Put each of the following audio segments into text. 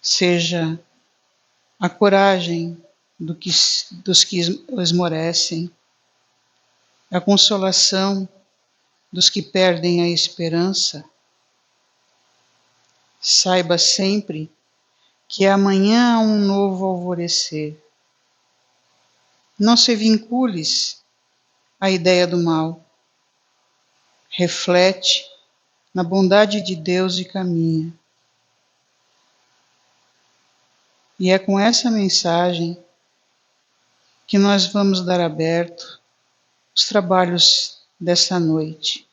seja a coragem dos que esmorecem, a consolação dos que perdem a esperança. Saiba sempre que amanhã há um novo alvorecer. Não se vincules à ideia do mal. Reflete na bondade de Deus e caminha. E é com essa mensagem que nós vamos dar aberto os trabalhos dessa noite.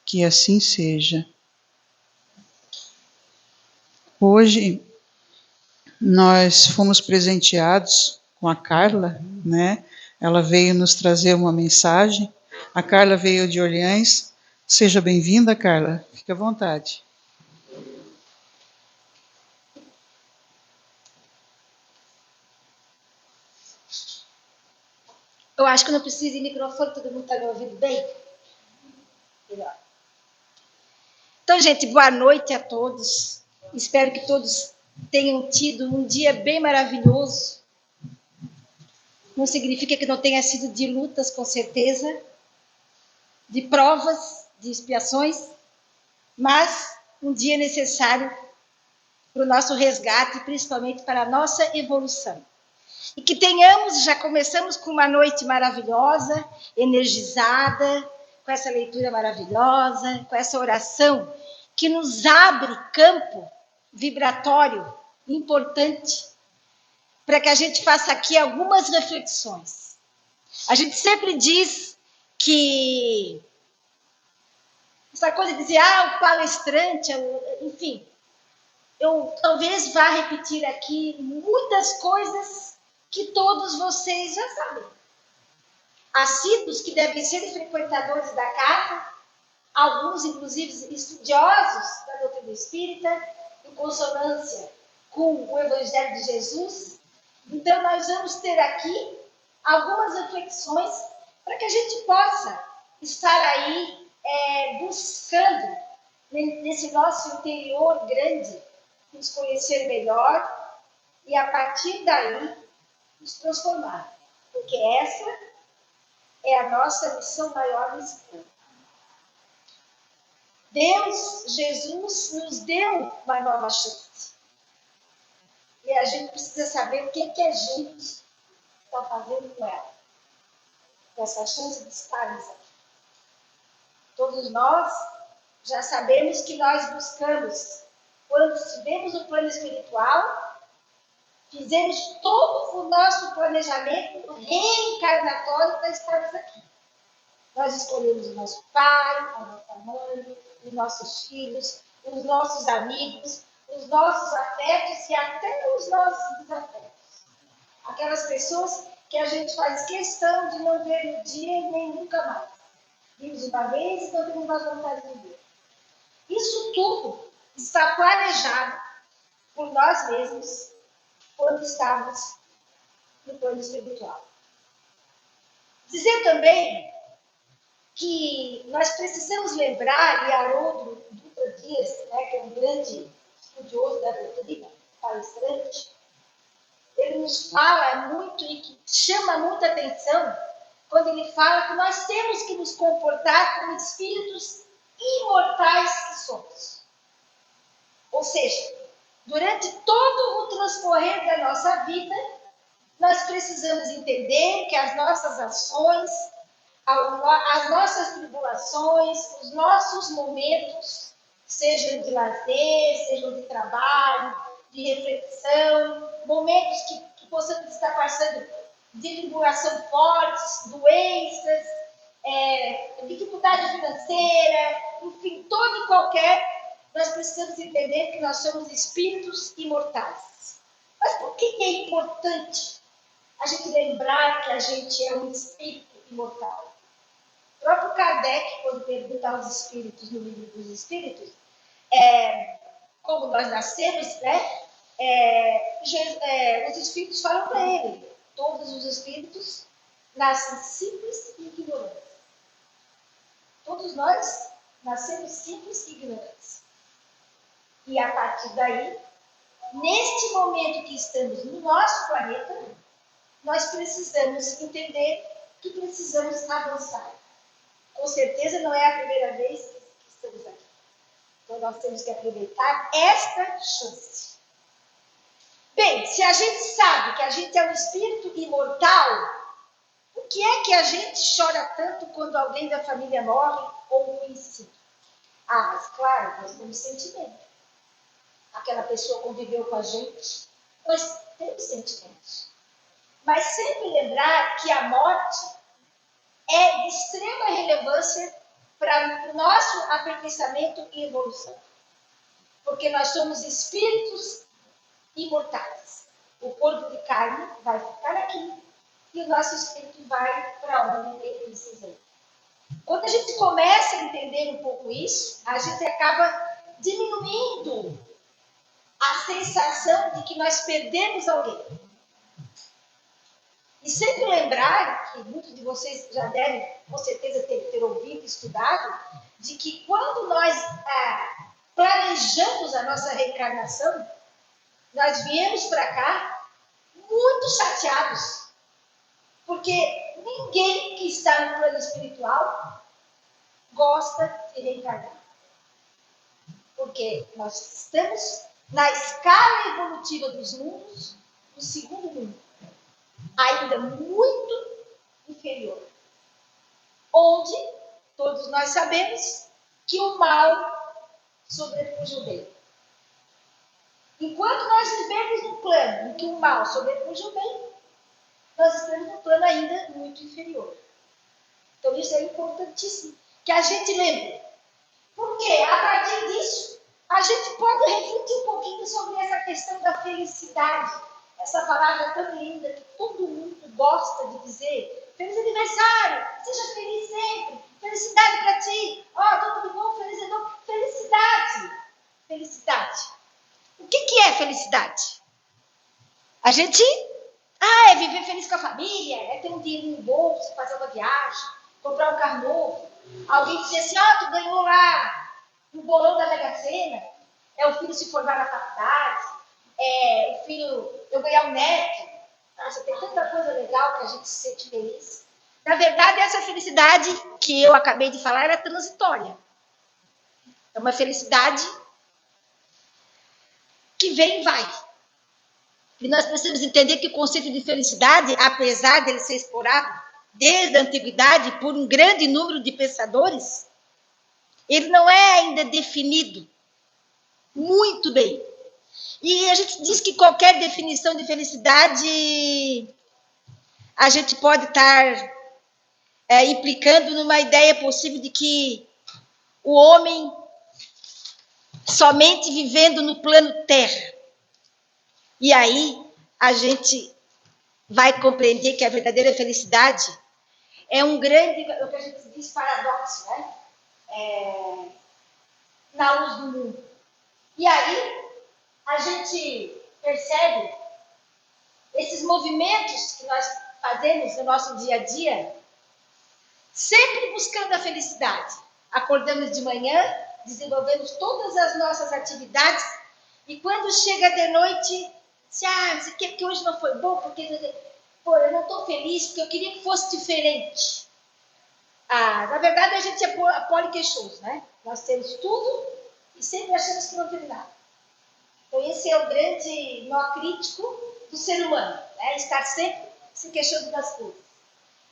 Que assim seja. Hoje nós fomos presenteados com a Carla, né? Ela veio nos trazer uma mensagem. A Carla veio de Orleans. Seja bem-vinda, Carla. Fique à vontade. Eu acho que não precisa de microfone, todo mundo está me ouvindo bem? Melhor. Então, gente, boa noite a todos. Espero que todos tenham tido um dia bem maravilhoso. Não significa que não tenha sido de lutas, com certeza, de provas, de expiações, mas um dia necessário para o nosso resgate, principalmente para a nossa evolução. E que tenhamos, já começamos com uma noite maravilhosa, energizada, com essa leitura maravilhosa, com essa oração que nos abre campo vibratório importante para que a gente faça aqui algumas reflexões. A gente sempre diz que essa coisa de dizer, o palestrante, enfim, eu talvez vá repetir aqui muitas coisas que todos vocês já sabem. Assíduos que devem ser frequentadores da casa, alguns, inclusive, estudiosos da doutrina espírita, em consonância com o Evangelho de Jesus. Então, nós vamos ter aqui algumas reflexões para que a gente possa estar aí buscando, nesse nosso interior grande, nos conhecer melhor e, a partir daí, nos transformar. Porque essa é a nossa missão maior nesse plano. Deus, Jesus, nos deu uma nova chance. E a gente precisa saber o que a gente está fazendo com ela. Com essa chance de estarmos aqui. Todos nós já sabemos que nós buscamos, quando estivemos no plano espiritual, fizemos todo o nosso planejamento reencarnatório para estarmos aqui. Nós escolhemos o nosso pai, a nossa mãe, os nossos filhos, os nossos amigos, os nossos afetos e até os nossos desafetos. Aquelas pessoas que a gente faz questão de não ver no dia e nem nunca mais. Vimos uma vez e não temos mais vontade de ver. Isso tudo está planejado por nós mesmos quando estamos no plano espiritual. Dizer também que nós precisamos lembrar, e Haroldo Dutra Dias, que é um grande estudioso da doutrina, palestrante, ele nos fala muito e que chama muita atenção quando ele fala que nós temos que nos comportar como espíritos imortais que somos. Ou seja, durante todo o transcorrer da nossa vida, nós precisamos entender que as nossas ações, as nossas tribulações, os nossos momentos, sejam de lazer, sejam de trabalho, de reflexão, momentos que possamos estar passando de tribulação fortes, doenças, dificuldade financeira, enfim, todo e qualquer, nós precisamos entender que nós somos espíritos imortais. Mas por que é importante a gente lembrar que a gente é um espírito imortal? O próprio Kardec, quando pergunta aos espíritos no livro dos espíritos, como nós nascemos, os espíritos falam para ele, todos os espíritos nascem simples e ignorantes. Todos nós nascemos simples e ignorantes. E a partir daí, neste momento que estamos no nosso planeta, nós precisamos entender que precisamos avançar. Com certeza não é a primeira vez que estamos aqui. Então nós temos que aproveitar esta chance. Bem, se a gente sabe que a gente é um espírito imortal, por que é que a gente chora tanto quando alguém da família morre ou um conhecido? Ah, mas claro, nós temos sentimento. Aquela pessoa conviveu com a gente, nós temos sentimentos. Mas sempre lembrar que a morte é de extrema relevância para o nosso aperfeiçoamento e evolução. Porque nós somos espíritos imortais. O corpo de carne vai ficar aqui e o nosso espírito vai para onde ele precisa ir. Quando a gente começa a entender um pouco isso, a gente acaba diminuindo a sensação de que nós perdemos alguém. E sempre lembrar, que muitos de vocês já devem, com certeza, ter ouvido, estudado, de que quando nós planejamos a nossa reencarnação, nós viemos para cá muito chateados. Porque ninguém que está no plano espiritual gosta de reencarnar. Porque nós estamos na escala evolutiva dos mundos, no segundo mundo, ainda muito inferior, onde todos nós sabemos que o mal sobrepuja o bem. Enquanto nós vivemos no plano em que o mal sobrepuja o bem, nós estamos num plano ainda muito inferior. Então isso é importantíssimo, que a gente lembre. Porque a partir disso, a gente pode refletir um pouquinho sobre essa questão da felicidade. Essa palavra tão linda que todo mundo gosta de dizer. Feliz aniversário, seja feliz sempre, felicidade para ti, tudo de bom, feliz ano. Felicidade, felicidade. O que é felicidade? A gente, é viver feliz com a família, é ter um dinheiro no bolso, fazer uma viagem, comprar um carro novo. Alguém dizer assim, tu ganhou lá no bolão da Mega Sena, é o filho se formar na faculdade, é o filho, eu ganhar um neto. Nossa, tem tanta coisa legal que a gente se sente feliz. Na verdade, essa felicidade que eu acabei de falar, ela é transitória. É uma felicidade que vem e vai. E nós precisamos entender que o conceito de felicidade, apesar dele ser explorado desde a antiguidade por um grande número de pensadores, ele não é ainda definido muito bem. E a gente diz que qualquer definição de felicidade a gente pode estar implicando numa ideia possível de que o homem somente vivendo no plano terra. E aí a gente vai compreender que a verdadeira felicidade é um grande, o que a gente diz, paradoxo, né? Na luz do mundo. E aí a gente percebe esses movimentos que nós fazemos no nosso dia a dia, sempre buscando a felicidade. Acordamos de manhã, desenvolvemos todas as nossas atividades, e quando chega de noite, você quer que hoje não foi bom, porque eu não estou feliz, porque eu queria que fosse diferente. Na verdade, a gente é poliqueixoso, né? Nós temos tudo e sempre achamos que não temos nada. Então, esse é o grande nó crítico do ser humano, né? Estar sempre se queixando das coisas.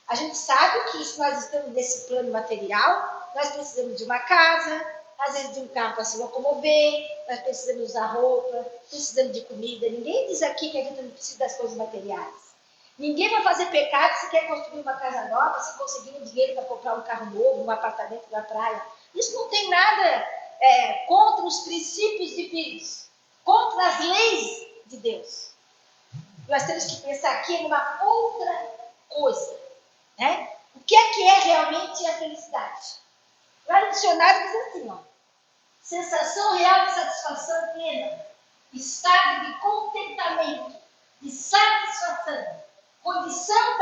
A gente sabe que se nós estamos nesse plano material, nós precisamos de uma casa, às vezes de um carro para se locomover, nós precisamos usar roupa, precisamos de comida. Ninguém diz aqui que a gente não precisa das coisas materiais. Ninguém vai fazer pecado se quer construir uma casa nova, se conseguir um dinheiro para comprar um carro novo, um apartamento na praia. Isso não tem nada contra os princípios divinos, contra as leis de Deus. Nós temos que pensar aqui em uma outra coisa, né? O que é realmente a felicidade? Lá no dicionário diz assim, sensação real de satisfação plena, estado de contentamento, de satisfação, condição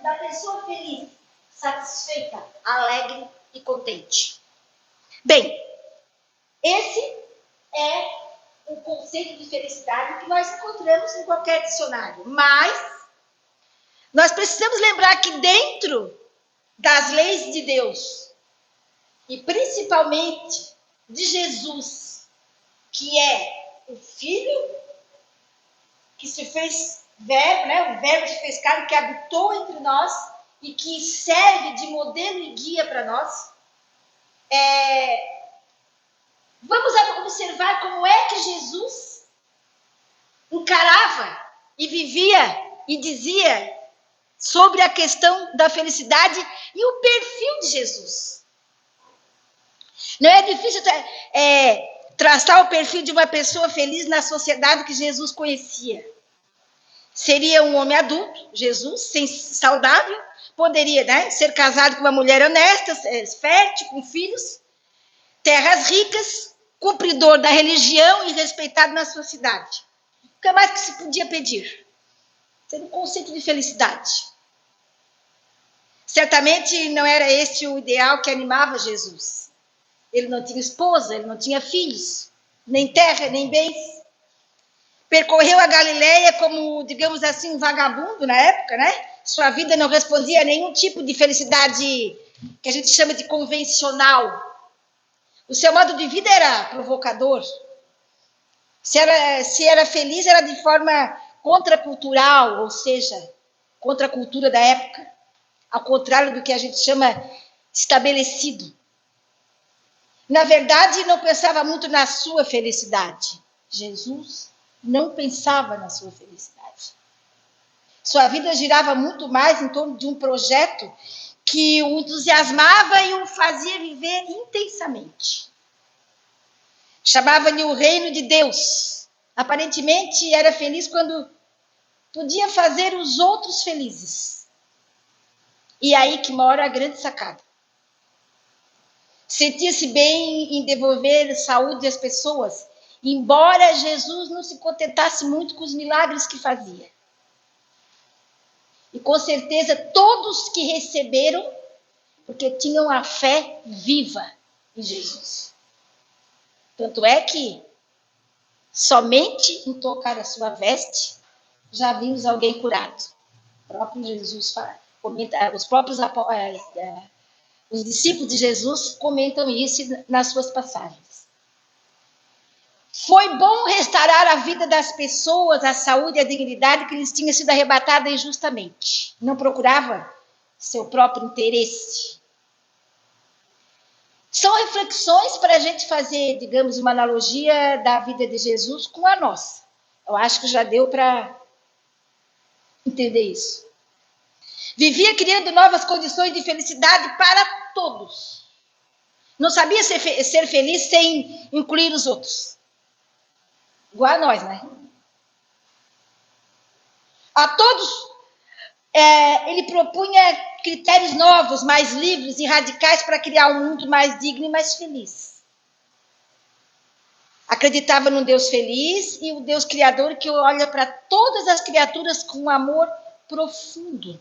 da pessoa feliz, satisfeita, alegre e contente. Bem, esse é o conceito de felicidade que nós encontramos em qualquer dicionário. Mas nós precisamos lembrar que dentro das leis de Deus, e principalmente de Jesus, que é o Filho que se fez verbo, né? O verbo se fez carne, que habitou entre nós e que serve de modelo e guia para nós. Vamos observar como é que Jesus encarava e vivia e dizia sobre a questão da felicidade e o perfil de Jesus. Não é difícil traçar o perfil de uma pessoa feliz na sociedade que Jesus conhecia. Seria um homem adulto, Jesus, saudável, poderia, né, ser casado com uma mulher honesta, fértil, com filhos, terras ricas, cumpridor da religião e respeitado na sua cidade. O que mais que se podia pedir? Seria um conceito de felicidade. Certamente não era este o ideal que animava Jesus. Ele não tinha esposa, ele não tinha filhos, nem terra, nem bens. Percorreu a Galileia como, digamos assim, um vagabundo na época, né? Sua vida não respondia a nenhum tipo de felicidade que a gente chama de convencional. O seu modo de vida era provocador. Se era feliz, era de forma contracultural, ou seja, contra a cultura da época. Ao contrário do que a gente chama estabelecido. Na verdade, não pensava muito na sua felicidade. Jesus não pensava na sua felicidade. Sua vida girava muito mais em torno de um projeto que o entusiasmava e o fazia viver intensamente. Chamava-lhe o reino de Deus. Aparentemente era feliz quando podia fazer os outros felizes. E aí que mora a grande sacada. Sentia-se bem em devolver saúde às pessoas, embora Jesus não se contentasse muito com os milagres que fazia. E com certeza todos que receberam, porque tinham a fé viva em Jesus. Tanto é que somente em tocar a sua veste já vimos alguém curado. O próprio Jesus comenta, os discípulos de Jesus comentam isso nas suas passagens. Foi bom restaurar a vida das pessoas, a saúde e a dignidade que lhes tinha sido arrebatada injustamente. Não procurava seu próprio interesse. São reflexões para a gente fazer, digamos, uma analogia da vida de Jesus com a nossa. Eu acho que já deu para entender isso. Vivia criando novas condições de felicidade para todos. Não sabia ser feliz sem incluir os outros. Igual a nós, né? A todos, ele propunha critérios novos, mais livres e radicais para criar um mundo mais digno e mais feliz. Acreditava num Deus feliz e o Deus criador que olha para todas as criaturas com um amor profundo.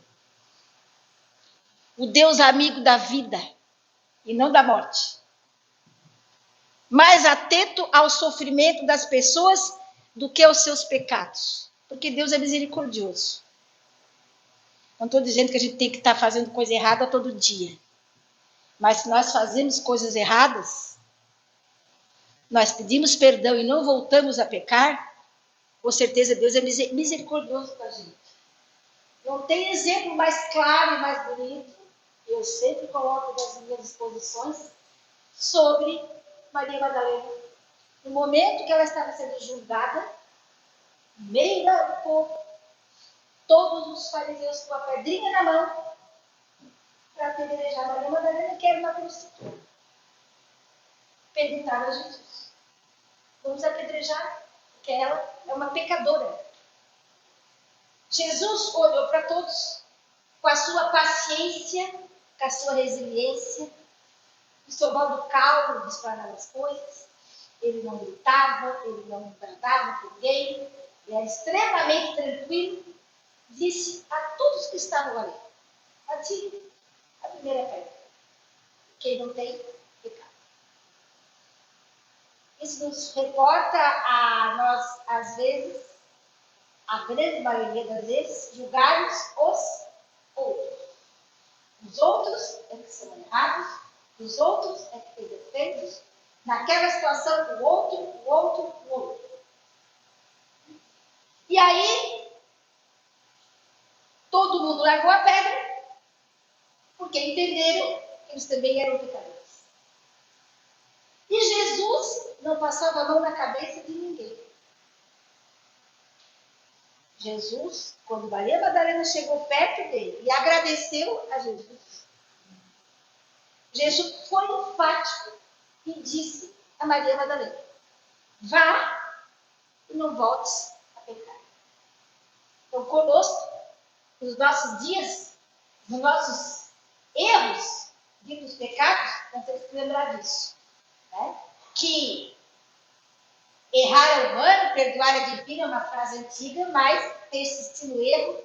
O Deus amigo da vida e não da morte. Mais atento ao sofrimento das pessoas do que aos seus pecados. Porque Deus é misericordioso. Não estou dizendo que a gente tem que estar fazendo coisa errada todo dia. Mas se nós fazemos coisas erradas, nós pedimos perdão e não voltamos a pecar, com certeza Deus é misericordioso com a gente. Não tem exemplo mais claro e mais bonito, eu sempre coloco nas minhas exposições, sobre Maria Madalena. No momento que ela estava sendo julgada, no meio do povo, todos os fariseus com a pedrinha na mão, para apedrejar Maria Madalena, que era uma prostituta. Perguntaram a Jesus: vamos apedrejar, porque ela é uma pecadora. Jesus olhou para todos, com a sua paciência, com a sua resiliência, o seu modo calmo de explanar as coisas. Ele não gritava, ele não bradava com ninguém, ele era extremamente tranquilo. Disse a todos que estavam ali: atire a primeira pedra. Quem não tem, pecado. Isso nos reporta a nós, às vezes, a grande maioria das vezes, julgarmos os outros. Os outros é que são errados, os outros é que têm defeitos. Naquela situação, o outro. E aí, todo mundo largou a pedra, porque entenderam que eles também eram pecadores. E Jesus não passava a mão na cabeça de ninguém. Jesus, quando Maria Madalena chegou perto dele e agradeceu a Jesus, Jesus foi enfático e disse a Maria Madalena: vá e não voltes a pecar. Então, conosco, nos nossos dias, nos nossos erros, ditos pecados, nós temos que lembrar disso. Né? Que errar é humano, perdoar é divino, é uma frase antiga, mas persistir no erro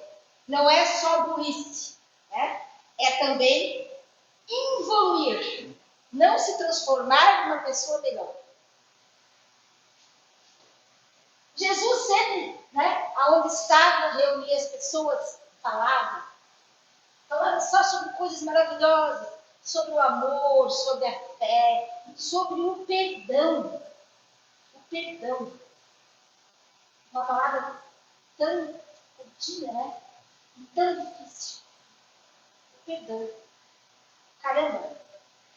não é só burrice, né? É também evoluir, não se transformar numa pessoa melhor. Jesus sempre, né, aonde estava, reunia as pessoas, falava só sobre coisas maravilhosas, sobre o amor, sobre a fé, sobre o perdão. O perdão. Uma palavra tão curtinha, né? Tão difícil. O perdão. Caramba,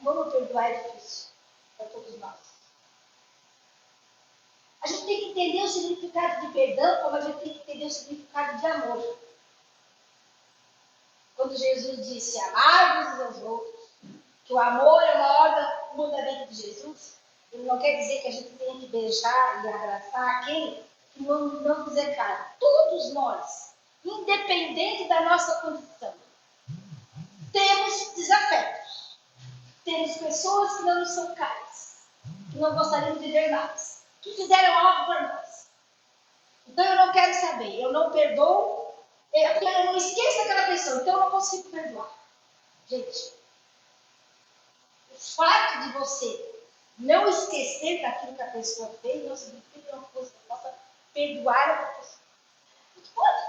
vamos perdoar é difícil para todos nós. A gente tem que entender o significado de perdão, como a gente tem que entender o significado de amor. Quando Jesus disse amar-vos uns aos outros, que o amor é o maior mandamento de Jesus, ele não quer dizer que a gente tenha que beijar e abraçar aquele que não fizer carne. Todos nós, independente da nossa condição, temos desafetos. Temos pessoas que não nos são caras, que não gostaríamos de ver mais, que fizeram algo por nós. Então eu não quero saber, eu não perdoo, eu não esqueço daquela pessoa, então eu não consigo perdoar. Gente, o fato de você não esquecer daquilo que a pessoa fez não significa que você possa perdoar a pessoa. A gente pode.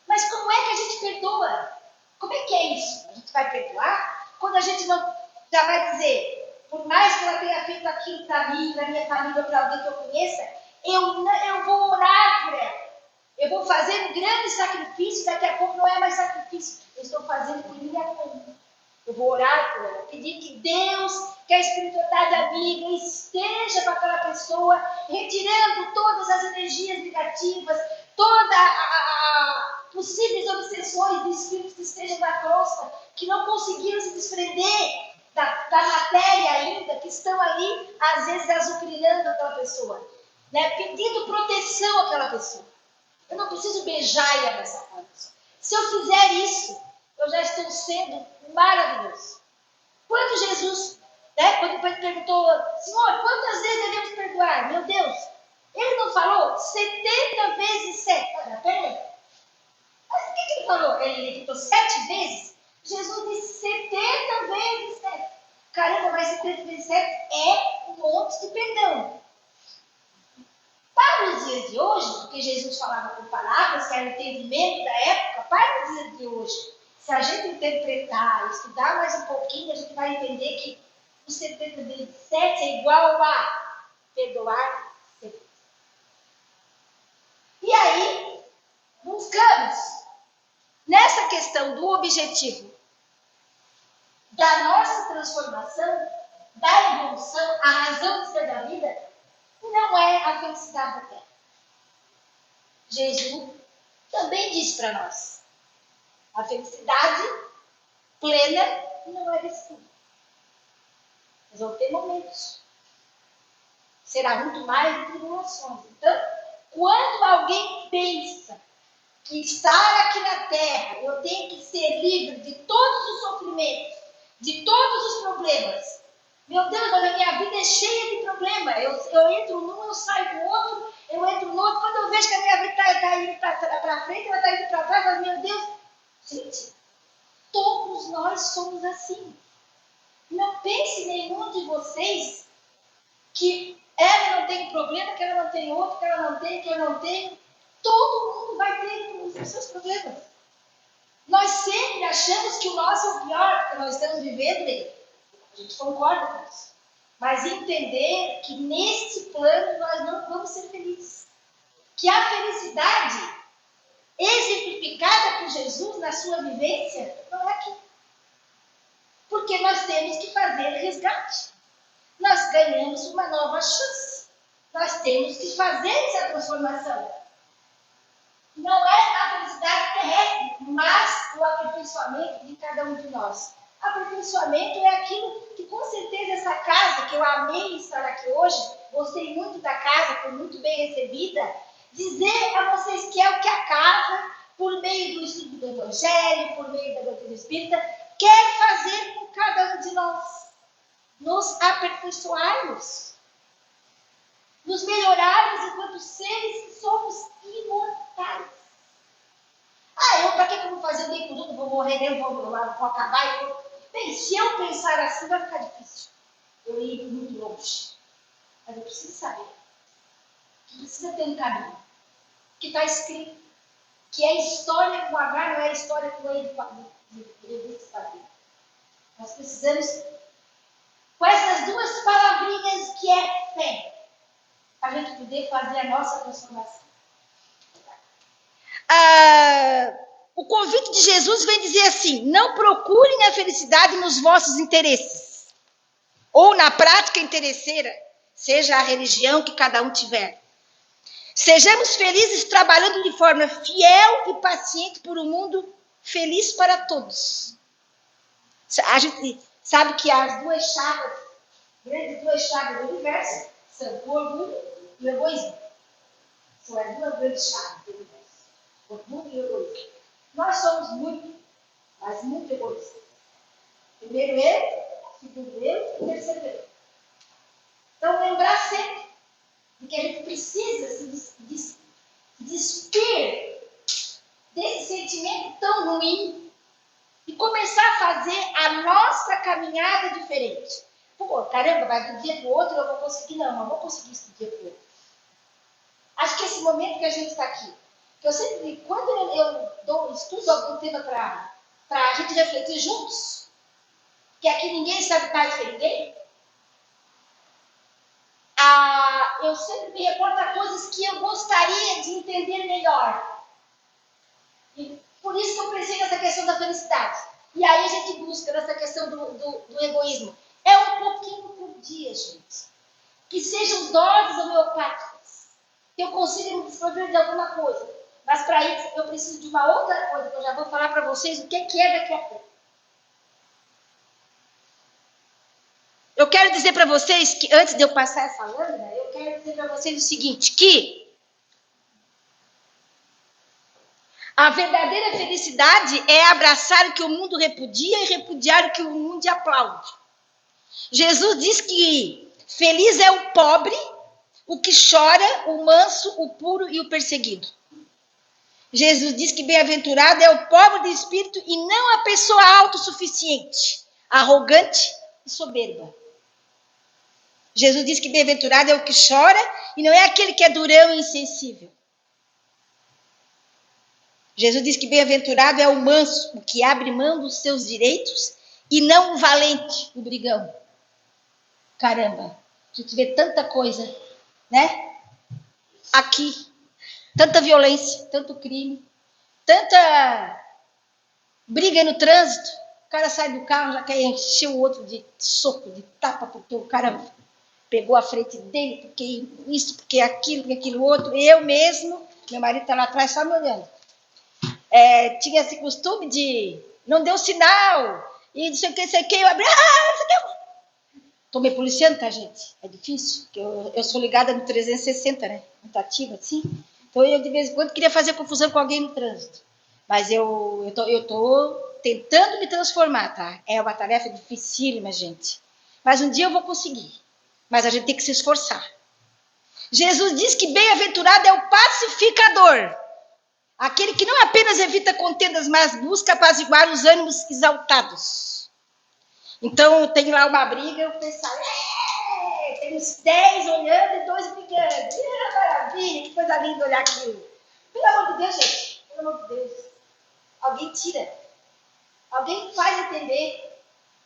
Mas como é que a gente perdoa? Como é que é isso? A gente vai perdoar quando a gente não já vai dizer, por mais que ela tenha feito aquilo para mim, para minha família, para alguém que eu conheça, eu vou orar por ela. Eu vou fazer um grande sacrifício, daqui a pouco não é mais sacrifício. Eu estou fazendo por minha conta. Eu vou orar por ela, pedir que Deus, que a espiritualidade amiga esteja com aquela pessoa, retirando todas as energias negativas, todas as possíveis obsessões de espíritos que estejam na crosta, que não conseguiram se desprender da matéria ainda, que estão ali, às vezes, azucrinando aquela pessoa, né? Pedindo proteção àquela pessoa. Eu não preciso beijar e abraçar aquela pessoa. Se eu fizer isso, eu já estou sendo maravilhoso. Quando Jesus, né, quando ele perguntou, Senhor, quantas vezes devemos perdoar? Meu Deus, ele não falou 70 vezes 7. Olha, peraí. Mas o que ele falou? Ele repetiu 7 vezes? Jesus disse 70 vezes 7. Caramba, mas 70 vezes 7 é um monte de perdão. Para os dias de hoje, porque Jesus falava com palavras, que era o entendimento da época, para os dias de hoje, se a gente interpretar, estudar mais um pouquinho, a gente vai entender que o 70 vezes 7 é igual a perdoar 70. E aí, buscamos, nessa questão do objetivo da nossa transformação, da evolução, a razão de ser da vida, não é a felicidade da terra. Jesus também diz para nós, a felicidade plena não é desse mundo. Nós vamos ter momentos. Será muito mais de tribulações. Então, quando alguém pensa que estar aqui na Terra, eu tenho que ser livre de todos os sofrimentos, de todos os problemas. Meu Deus, a minha vida é cheia de problemas. Eu entro num, eu saio do outro, eu entro no outro. Quando eu vejo que a minha vida está indo para frente, ela está indo para trás, mas meu Deus, gente, todos nós somos assim. Não pense nenhum de vocês que ela não tem problema, que ela não tem outro, que ela não tem, que eu não tenho. Todo mundo vai ter os seus problemas. Nós sempre achamos que o nosso é o pior, porque nós estamos vivendo bem. A gente concorda com isso. Mas entender que nesse plano nós não vamos ser felizes. Que a felicidade exemplificada por Jesus na sua vivência não é aqui. Porque nós temos que fazer resgate. Nós ganhamos uma nova chance. Nós temos que fazer essa transformação. Não é a felicidade terrestre, mas o aperfeiçoamento de cada um de nós. Aperfeiçoamento é aquilo que, com certeza, essa casa, que eu amei estar aqui hoje, gostei muito da casa, foi muito bem recebida, dizer a vocês que é o que a casa, por meio do estudo do Evangelho, por meio da doutrina espírita, quer fazer com cada um de nós. Nos aperfeiçoarmos. Nos melhorarmos enquanto seres que somos imortais. Eu para que eu vou fazer bem com tudo? Vou morrer, eu vou acabar. Bem, se eu pensar assim, vai ficar difícil. Eu ir muito longe. Mas eu preciso saber que precisa ter um caminho. Que está escrito. Que é história com H, não é história com ele. Nós precisamos, com essas duas palavrinhas que é fé, a gente poder fazer a nossa transformação. O convite de Jesus vem dizer assim: não procurem a felicidade nos vossos interesses, ou na prática interesseira, seja a religião que cada um tiver. Sejamos felizes trabalhando de forma fiel e paciente por um mundo feliz para todos. A gente sabe que as duas chaves, grandes duas chaves do universo, são o orgulho e o egoísmo. São as duas grandes chaves do universo. O orgulho e o egoísmo. Nós somos muito, mas muito egoístas. Primeiro eu, segundo eu e terceiro eu. Então, lembrar sempre de que a gente precisa se despir desse sentimento tão ruim e começar a fazer a nossa caminhada diferente. Pô, caramba, vai de um dia para o outro eu vou conseguir. Não vou conseguir isso de um dia para o outro. Acho que esse momento que a gente está aqui, que eu sempre digo, quando eu estudo algum tema para a gente refletir juntos, que aqui ninguém sabe mais que ninguém, eu sempre me reporto a coisas que eu gostaria de entender melhor. E por isso que eu pensei nessa questão da felicidade. E aí a gente busca nessa questão do egoísmo. É um pouquinho por dia, gente. Que sejam doses homeopáticas. Que eu consiga me desprover de alguma coisa. Mas para isso eu preciso de uma outra coisa, que eu já vou falar para vocês o que é daqui a pouco. Eu quero dizer para vocês que, antes de eu passar essa lâmina, eu quero dizer para vocês o seguinte, que a verdadeira felicidade é abraçar o que o mundo repudia e repudiar o que o mundo aplaude. Jesus diz que feliz é o pobre, o que chora, o manso, o puro e o perseguido. Jesus diz que bem-aventurado é o pobre de espírito e não a pessoa autossuficiente, arrogante e soberba. Jesus diz que bem-aventurado é o que chora e não é aquele que é durão e insensível. Jesus diz que bem-aventurado é o manso, o que abre mão dos seus direitos e não o valente, o brigão. Caramba, a gente vê tanta coisa, né? Aqui, tanta violência, tanto crime, tanta briga no trânsito. O cara sai do carro, já quer encher o outro de soco, de tapa, porque o cara pegou a frente dele, porque isso, porque aquilo, porque aquilo outro. Eu mesmo, meu marido está lá atrás só me olhando. Tinha esse costume de não deu sinal, e não sei o que, eu abri, tô me policiando, tá, gente? É difícil, porque eu sou ligada no 360, né? Muito ativa, assim. Então, eu de vez em quando queria fazer confusão com alguém no trânsito. Mas eu tô tentando me transformar, tá? É uma tarefa dificílima, gente. Mas um dia eu vou conseguir. Mas a gente tem que se esforçar. Jesus diz que bem-aventurado é o pacificador. Aquele que não apenas evita contendas, mas busca apaziguar os ânimos exaltados. Então, tem lá uma briga, eu penso, tem uns 10 olhando e 2 brigando. Maravilha, que coisa linda olhar aquilo. Pelo amor de Deus, gente, pelo amor de Deus. Alguém tira. Alguém faz entender.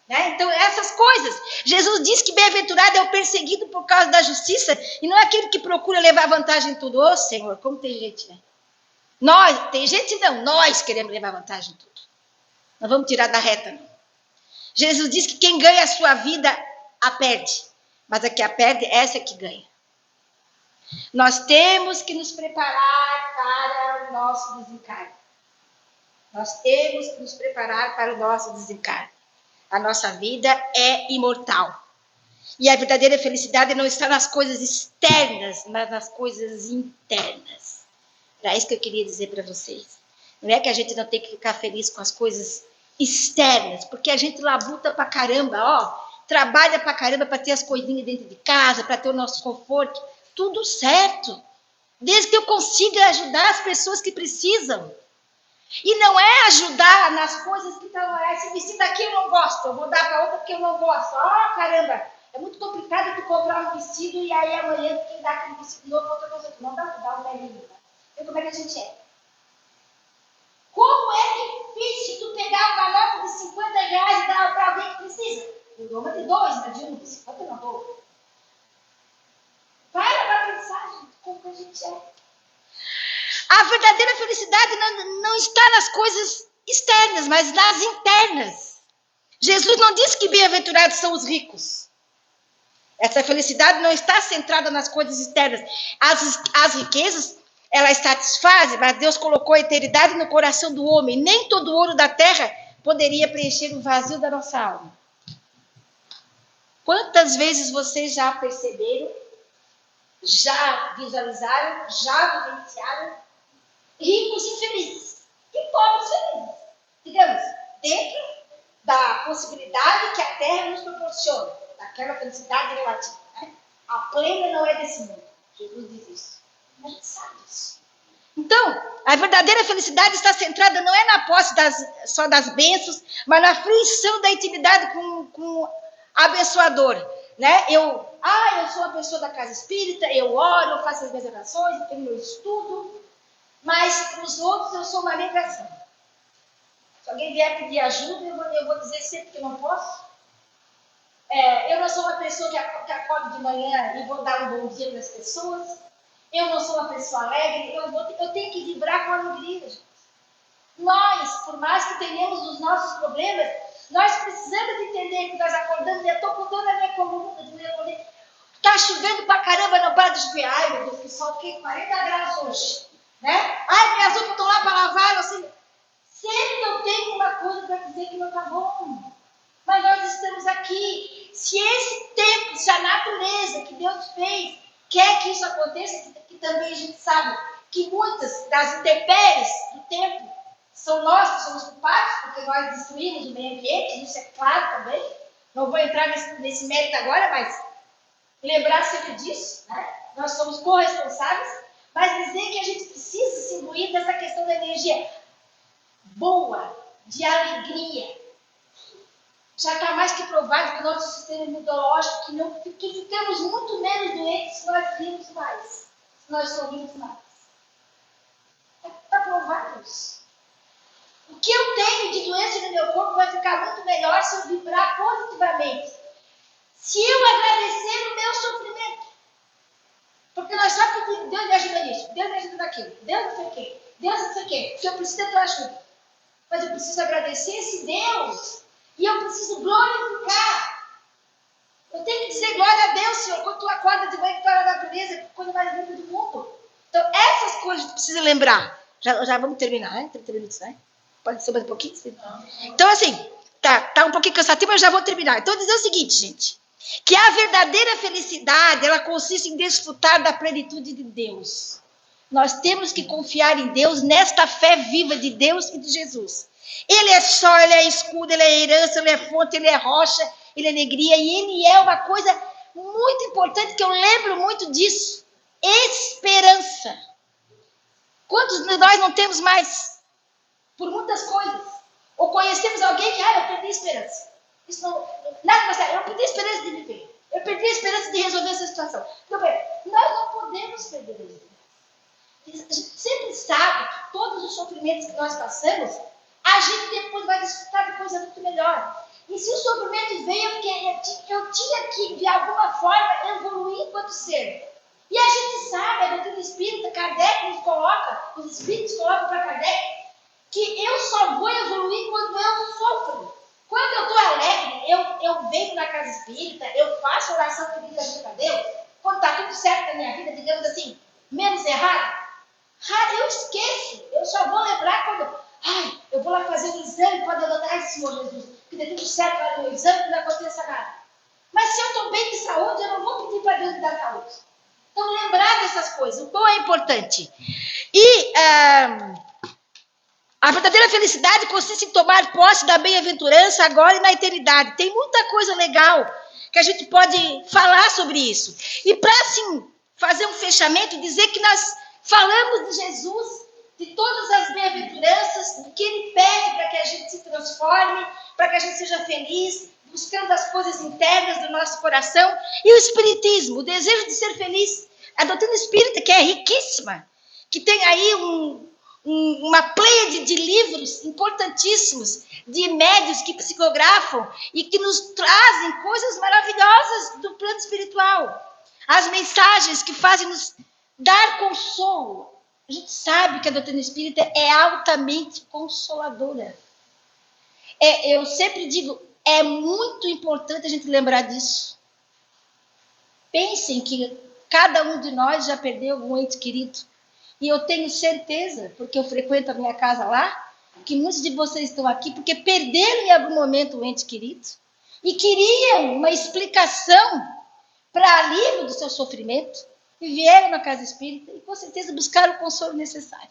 Né? Então, essas coisas. Jesus disse que bem-aventurado é o perseguido por causa da justiça e não é aquele que procura levar vantagem em tudo. Ô, Senhor, como tem gente, né? Nós queremos levar vantagem em tudo. Não vamos tirar da reta, não. Jesus disse que quem ganha a sua vida, a perde. Mas a que a perde, essa é que ganha. Nós temos que nos preparar para o nosso desencarne. Nós temos que nos preparar para o nosso desencarne. A nossa vida é imortal. E a verdadeira felicidade não está nas coisas externas, mas nas coisas internas. Era isso que eu queria dizer para vocês. Não é que a gente não tem que ficar feliz com as coisas externas, porque a gente labuta pra caramba, trabalha pra caramba para ter as coisinhas dentro de casa, para ter o nosso conforto. Tudo certo. Desde que eu consiga ajudar as pessoas que precisam. E não é ajudar nas coisas que estão lá. Esse vestido aqui eu não gosto, eu vou dar para outra porque eu não gosto. Caramba, é muito complicado tu comprar um vestido e aí amanhã tu tem que dar aquele vestido novo para outra pessoa. Não dá para dar um velhinho. Vê como é que a gente é. Como é difícil tu pegar uma nota de 50 reais e dar para alguém que precisa. Eu dou uma de 2, uma de 1, de 50 eu não dou. Para pensar, gente, como a gente é. A verdadeira felicidade não está nas coisas externas, mas nas internas. Jesus não disse que bem-aventurados são os ricos. Essa felicidade não está centrada nas coisas externas. As riquezas, elas satisfazem, mas Deus colocou a eternidade no coração do homem. Nem todo o ouro da terra poderia preencher o vazio da nossa alma. Quantas vezes vocês já perceberam, já visualizaram, já vivenciaram ricos e felizes e pobres felizes, digamos, dentro da possibilidade que a Terra nos proporciona, daquela felicidade relativa, né? A plena não é desse mundo. Jesus diz isso. A gente sabe disso. Então, a verdadeira felicidade está centrada não é na posse só das bênçãos, mas na fruição da intimidade com a abençoadora. Né? Eu sou uma pessoa da casa espírita, eu oro, eu faço as minhas orações, eu tenho meu estudo, mas para os outros eu sou uma negação. Se alguém vier pedir ajuda, eu vou dizer sempre que não posso. Eu não sou uma pessoa que acorda de manhã e vou dar um bom dia para as pessoas. Eu não sou uma pessoa alegre. Eu tenho que vibrar com alegria, gente. Nós, por mais que tenhamos os nossos problemas, nós precisamos entender que nós acordamos. Eu estou com dor na minha coluna, está chovendo pra caramba, não para de chover. Ai, meu Deus, que sol, que 40 graus hoje. Né? Ai, minhas roupas estão lá para lavar. Assim, sempre eu tenho uma coisa para dizer que não está bom. Mas nós estamos aqui. Se esse tempo, se a natureza que Deus fez quer que isso aconteça, que também a gente sabe que muitas das intempéries do tempo são nós que somos culpados, porque nós destruímos o meio ambiente, isso é claro também. Não vou entrar nesse mérito agora, mas lembrar sempre disso, né? Nós somos corresponsáveis, mas dizer que a gente precisa se imbuir dessa questão da energia boa, de alegria. Já está mais que provado que o nosso sistema imunológico, que ficamos muito menos doentes se nós rimos mais, se nós sorrimos mais. Está provado isso. O que eu tenho de doença no meu corpo vai ficar muito melhor se eu vibrar positivamente. Se eu agradecer o meu sofrimento. Porque nós só pedimos, Deus me ajuda nisso, Deus me ajuda naquilo, Deus não sei o quê, Deus não sei o quê, porque eu preciso da tua ajuda. Mas eu preciso agradecer esse Deus e eu preciso glorificar. Eu tenho que dizer glória a Deus, Senhor, quando tu acorda de manhã, que tu olha a natureza, que coisa mais linda do mundo. Então, essas coisas tu precisa lembrar. Já vamos terminar, né? 30 minutos, né? Pode ser mais um pouquinho? Então, assim, tá um pouquinho cansativo, mas já vou terminar. Então, dizer o seguinte, gente, que a verdadeira felicidade, ela consiste em desfrutar da plenitude de Deus. Nós temos que confiar em Deus, nesta fé viva de Deus e de Jesus. Ele é sol, ele é escudo, ele é herança, ele é fonte, ele é rocha, ele é alegria, e ele é uma coisa muito importante, que eu lembro muito disso, esperança. Quantos de nós não temos mais? Por muitas coisas. Ou conhecemos alguém que, eu perdi a esperança. Isso não, nada mais, eu perdi a esperança de viver. Eu perdi a esperança de resolver essa situação. Então, bem, nós não podemos perder a esperança. A gente sempre sabe que todos os sofrimentos que nós passamos, a gente depois vai desfrutar de coisa muito melhor. E se o sofrimento veio, porque eu tinha que, de alguma forma, evoluir enquanto ser. E a gente sabe, a doutrina espírita, Kardec nos coloca, os espíritos colocam para Kardec, que eu só vou evoluir quando eu sofro. Quando eu estou alegre, eu venho na casa espírita, eu faço oração pedindo ajuda a Deus. Quando está tudo certo na minha vida, digamos assim, menos errado, eu esqueço. Eu só vou lembrar quando eu vou lá fazer um exame para adotar Senhor Jesus, que dê tudo certo lá no meu exame, que não aconteça nada. Mas se eu estou bem de saúde, eu não vou pedir para Deus me dar saúde. Então, lembrar dessas coisas, o quão é importante. E a verdadeira felicidade consiste em tomar posse da bem-aventurança agora e na eternidade. Tem muita coisa legal que a gente pode falar sobre isso. E para, assim, fazer um fechamento e dizer que nós falamos de Jesus, de todas as bem-aventuranças, do que Ele pede para que a gente se transforme, para que a gente seja feliz, buscando as coisas internas do nosso coração. E o Espiritismo, o desejo de ser feliz. A doutrina espírita, que é riquíssima, que tem aí uma pleiade de livros importantíssimos, de médios que psicografam e que nos trazem coisas maravilhosas do plano espiritual. As mensagens que fazem nos dar consolo. A gente sabe que a doutrina espírita é altamente consoladora. Eu sempre digo, é muito importante a gente lembrar disso. Pensem que cada um de nós já perdeu algum ente querido. E eu tenho certeza, porque eu frequento a minha casa lá, que muitos de vocês estão aqui porque perderam em algum momento um ente querido e queriam uma explicação para alívio do seu sofrimento e vieram na casa espírita e com certeza buscaram o consolo necessário.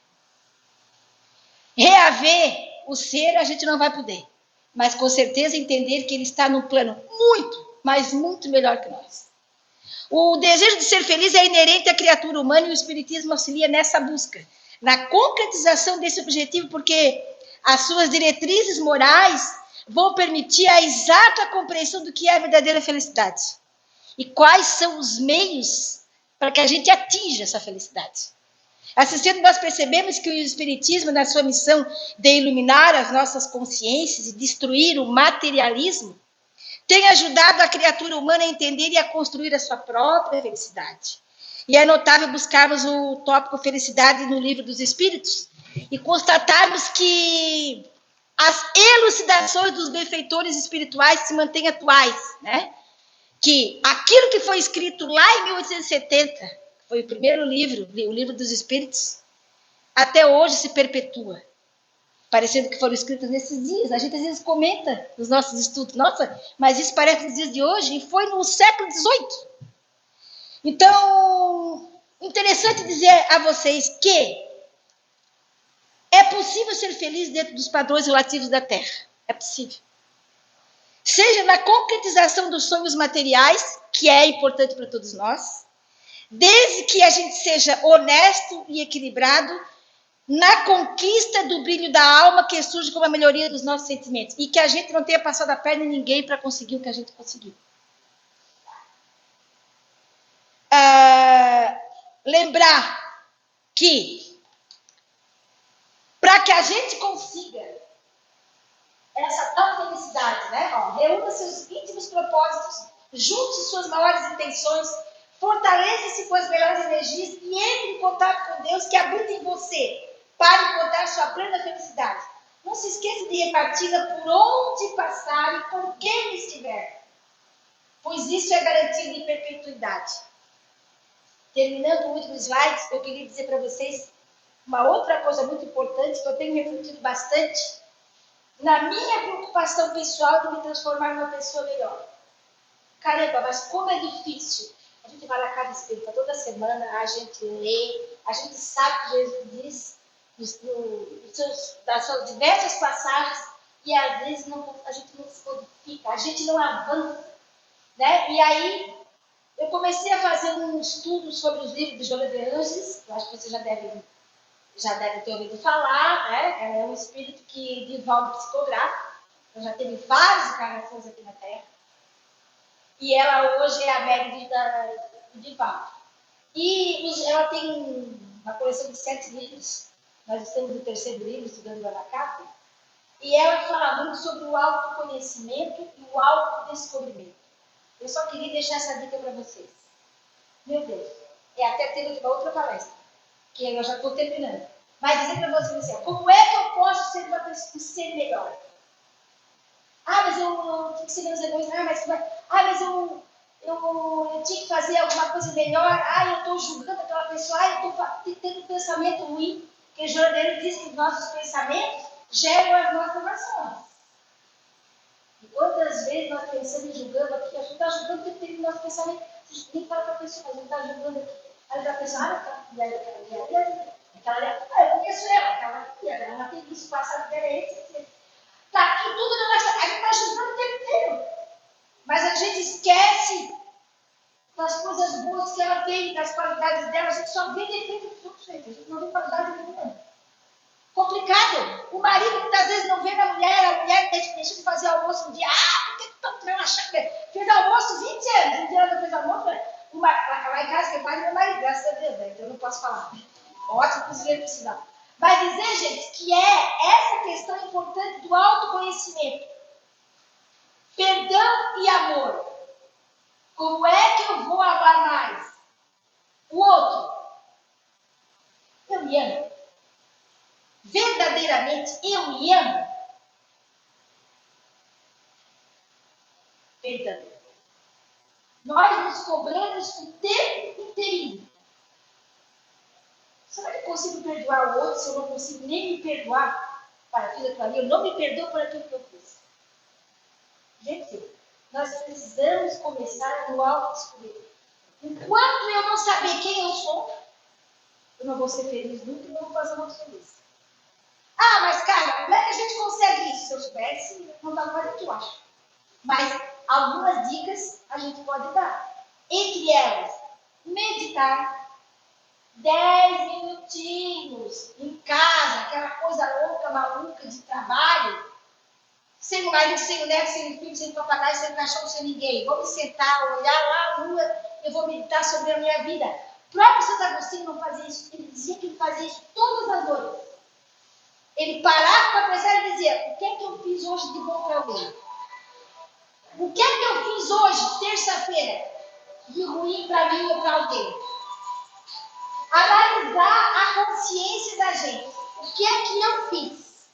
Reaver o ser a gente não vai poder, mas com certeza entender que ele está num plano muito, mas muito melhor que nós. O desejo de ser feliz é inerente à criatura humana e o Espiritismo auxilia nessa busca, na concretização desse objetivo, porque as suas diretrizes morais vão permitir a exata compreensão do que é a verdadeira felicidade e quais são os meios para que a gente atinja essa felicidade. Assim sendo, nós percebemos que o Espiritismo, na sua missão de iluminar as nossas consciências e destruir o materialismo, tem ajudado a criatura humana a entender e a construir a sua própria felicidade. E é notável buscarmos o tópico felicidade no Livro dos Espíritos e constatarmos que as elucidações dos benfeitores espirituais se mantêm atuais, né? Que aquilo que foi escrito lá em 1870, que foi o primeiro livro, o Livro dos Espíritos, até hoje se perpetua. Parecendo que foram escritas nesses dias. A gente às vezes comenta nos nossos estudos, nossa, mas isso parece nos dias de hoje e foi no século XVIII. Então, interessante dizer a vocês que é possível ser feliz dentro dos padrões relativos da Terra. É possível. Seja na concretização dos sonhos materiais, que é importante para todos nós, desde que a gente seja honesto e equilibrado, na conquista do brilho da alma que surge como a melhoria dos nossos sentimentos. E que a gente não tenha passado a perna em ninguém para conseguir o que a gente conseguiu. Lembrar que para que a gente consiga essa tal felicidade, né? Reúna seus íntimos propósitos, junte suas maiores intenções, fortaleça-se com as melhores energias e entre em contato com Deus que habita em você, para encontrar sua plena felicidade. Não se esqueça de reparti-la por onde passar e com quem estiver, pois isso é garantia de perpetuidade. Terminando o último slide, eu queria dizer para vocês uma outra coisa muito importante que eu tenho refletido bastante na minha preocupação pessoal de me transformar numa pessoa melhor. Caramba, mas como é difícil. A gente vai na casa espírita toda semana, a gente lê, a gente sabe que Jesus diz das suas diversas passagens e às vezes a gente não se modifica, a gente não avança, né? E aí eu comecei a fazer um estudo sobre os livros de Joana de Ângeles, eu acho que você já deve ter ouvido falar, né? Ela é um espírito que Divaldo psicografa, então já teve várias encarnações aqui na Terra. E ela hoje é a Mary de Val. E ela tem uma coleção de 7 livros. Nós estamos no 3º livro, estudando a Capa. E ela fala muito sobre o autoconhecimento e o autodescobrimento. Eu só queria deixar essa dica para vocês. Meu Deus, é até tema de uma outra palestra, que eu já estou terminando. Mas dizer para vocês assim, como é que eu posso ser uma pessoa ser melhor? Ah, mas eu tinha que ser menos egoísta. Mas eu tinha que fazer alguma coisa melhor. Ah, eu estou julgando aquela pessoa. Ah, eu estou tendo um pensamento ruim. Porque Jordan diz que os nossos pensamentos geram as nossas ações. E quantas vezes nós pensamos em julgando aqui, a gente está julgando porque tem o nosso pensamento. A gente nem fala para a pessoa, a gente está julgando aqui. Aí a pessoa, aquela mulher, eu conheço ela tem isso, passado dela, etc. Está aqui tudo na nossa. A gente está julgando o tempo inteiro. Mas a gente esquece das coisas boas que ela tem, das qualidades dela. A gente só vê defeito dos outros, a gente não vê qualidade nenhuma. Complicado. O marido muitas vezes não vê na mulher, a mulher deixa de fazer almoço um dia. Por que tu não achando? Fez almoço 20 anos, 20 anos não fez almoço. Lá em casa, que é pai do meu marido, graças a Deus, então eu não posso falar. Ótimo cozinheiro por sinal. Mas dizer, gente, que é essa questão importante do autoconhecimento. Perdão e amor. Como é que eu vou amar mais? O outro. Eu me amo. Verdadeiramente eu me amo. Perdão. Nós nos cobramos o tempo inteiro. Será que eu consigo perdoar o outro se eu não consigo nem me perdoar para aquilo que eu ali? Eu não me perdoo por aquilo que eu fiz. Gente, nós precisamos começar no autodescobrimento. Enquanto eu não saber quem eu sou, eu não vou ser feliz nunca e não vou fazer muito feliz. Ah, mas Carla, como é que a gente consegue isso? Se eu soubesse, não estava fazendo o que eu acho. Mas algumas dicas a gente pode dar. Entre elas, meditar 10 minutinhos em casa, aquela coisa louca, maluca de trabalho, sem o marido, sem o neto, sem o filho, sem o papagaio, sem o cachorro, sem ninguém. Vou me sentar, olhar lá a rua, eu vou meditar sobre a minha vida. O próprio Santo Agostinho não fazia isso, ele dizia que ele fazia isso todas as noites. Ele parava para pensar e dizia, o que é que eu fiz hoje de bom para alguém? O que é que eu fiz hoje, terça-feira, de ruim para mim ou para alguém? Analisar a consciência da gente. O que é que eu fiz?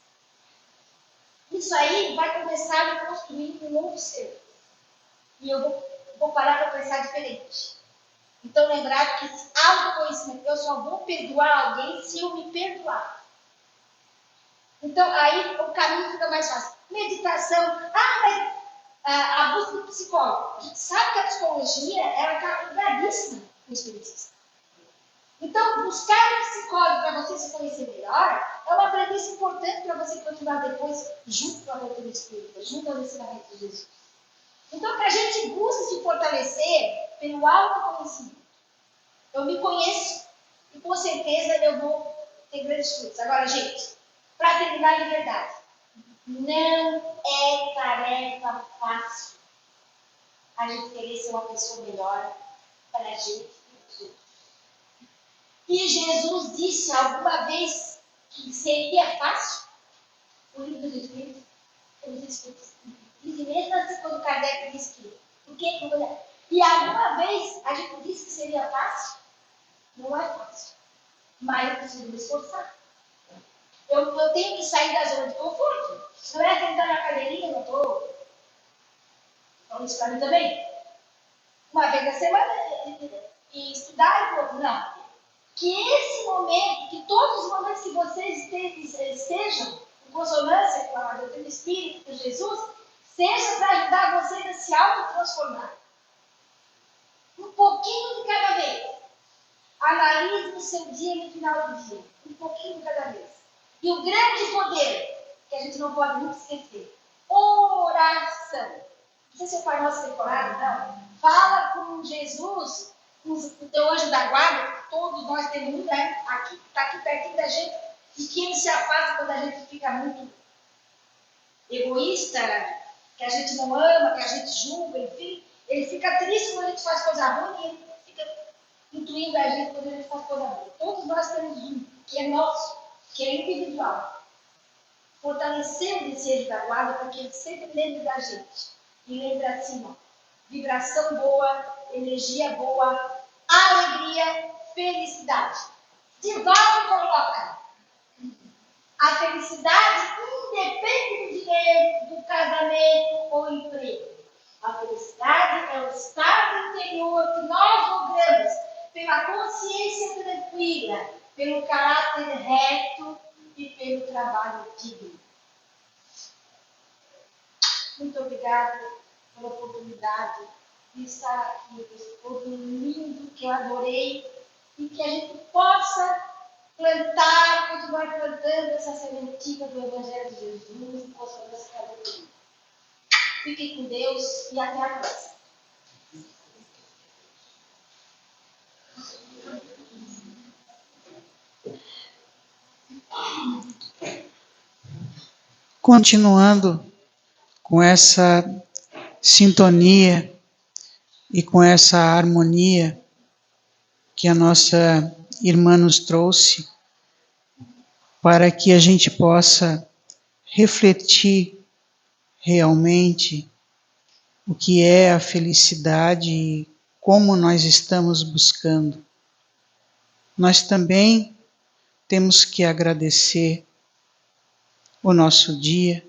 Isso aí vai começar a me construir um novo ser. E eu vou parar para pensar diferente. Então, lembrar que autoconhecimento, eu só vou perdoar alguém se eu me perdoar. Então, aí o caminho fica mais fácil. Meditação. Mas a busca do psicólogo. A gente sabe que a psicologia ela está ligadíssima com o espiritismo. Então, buscar um psicólogo para você se conhecer melhor é uma premissa importante para você continuar depois junto com a doutrina espírita, junto ao ensinamento de Jesus. Então, que a gente busque se fortalecer pelo autoconhecimento. Eu me conheço e com certeza eu vou ter grandes frutos. Agora, gente, para terminar de verdade, não é tarefa fácil a gente querer ser uma pessoa melhor para a gente e os outros. E Jesus disse alguma vez que seria fácil? O livro dos Espíritos, diz mesmo assim quando Kardec disse que. Porque, e alguma vez a gente disse que seria fácil? Não é fácil. Mas eu preciso me esforçar. Eu tenho que sair da zona de conforto. Se não é sentar na cadeirinha, eu não estou. Vamos isso para mim também. Uma vez na semana e estudar e pronto. Não. Que esse momento, que todos os momentos que vocês estejam em consonância com a doutrina espírita de Jesus, seja para ajudar vocês a se autotransformar. Um pouquinho de cada vez. Analise o seu dia no final do dia. Um pouquinho de cada vez. E o grande poder, que a gente não pode nunca esquecer, oração. Não sei se o Pai Nosso decorado, não. Fala com Jesus, com o teu anjo da guarda, que todos nós temos um, né? Está aqui pertinho da gente, e que ele se afasta quando a gente fica muito egoísta, que a gente não ama, que a gente julga, enfim. Ele fica triste quando a gente faz coisa ruim e ele fica intuindo a gente quando a gente faz coisa boa. Todos nós temos um, que é nosso, que é individual. Fortalecer o desejo da guarda para que ele sempre lembre da gente. E lembre assim, ó, vibração boa, energia boa, alegria, felicidade. De volta coloca. A felicidade independe do dinheiro, do casamento ou emprego. A felicidade é o estado interior que nós logramos pela consciência tranquila, pelo caráter reto e pelo trabalho digno. Muito obrigada pela oportunidade de estar aqui nesse povo lindo que eu adorei e que a gente possa plantar, continuar plantando essa sementinha do Evangelho de Jesus e possa ver essa cabeça. Fiquem com Deus e até a próxima. Continuando com essa sintonia e com essa harmonia que a nossa irmã nos trouxe, para que a gente possa refletir realmente o que é a felicidade e como nós estamos buscando. Nós também temos que agradecer o nosso dia,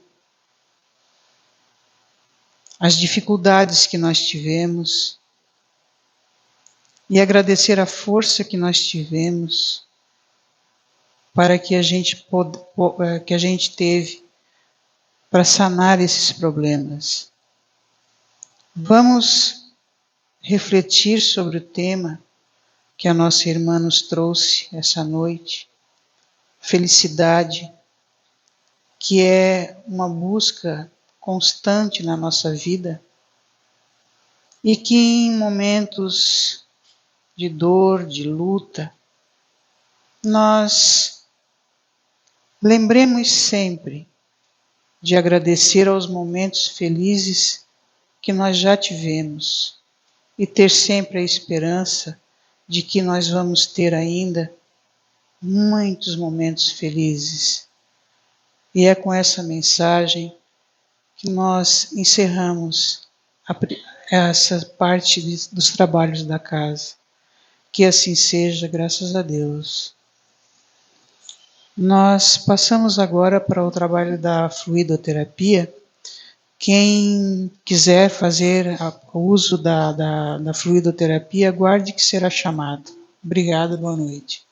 as dificuldades que nós tivemos e agradecer a força que nós tivemos para que a gente teve para sanar esses problemas. Vamos refletir sobre o tema que a nossa irmã nos trouxe essa noite, felicidade, que é uma busca constante na nossa vida e que em momentos de dor, de luta, nós lembremos sempre de agradecer aos momentos felizes que nós já tivemos e ter sempre a esperança de que nós vamos ter ainda muitos momentos felizes. E é com essa mensagem que nós encerramos essa parte dos trabalhos da casa. Que assim seja, graças a Deus. Nós passamos agora para o trabalho da fluidoterapia. Quem quiser fazer o uso da fluidoterapia, aguarde que será chamado. Obrigado, boa noite.